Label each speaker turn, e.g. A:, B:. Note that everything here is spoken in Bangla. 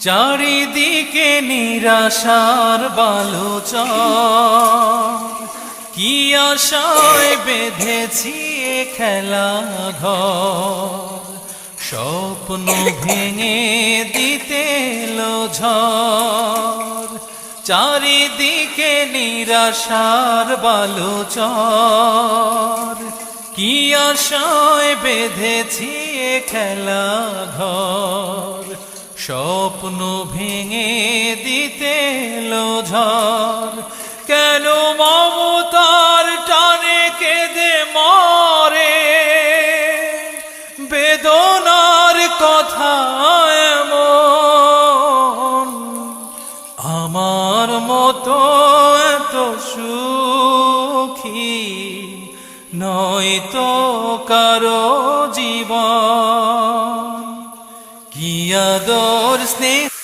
A: চারিদিকে নিরাশার বালুচর, কি আশায় বেঁধেছি এ খেলা ঘর। স্বপ্ন ভেঙে দিতে এলো ঝড়, চারিদিকে নিরাশার বালুচর, কি আশায় বেঁধেছি এ খেলা ঘর। স্বপ্ন ভেঙে দিতে এলো ঝড়, কেন মমতার টানে কেঁদে মরে, বেদনার কথা এমন। আমার মতো এত সুখী নয়তো কারো জীবন। কি আদর স্নেহ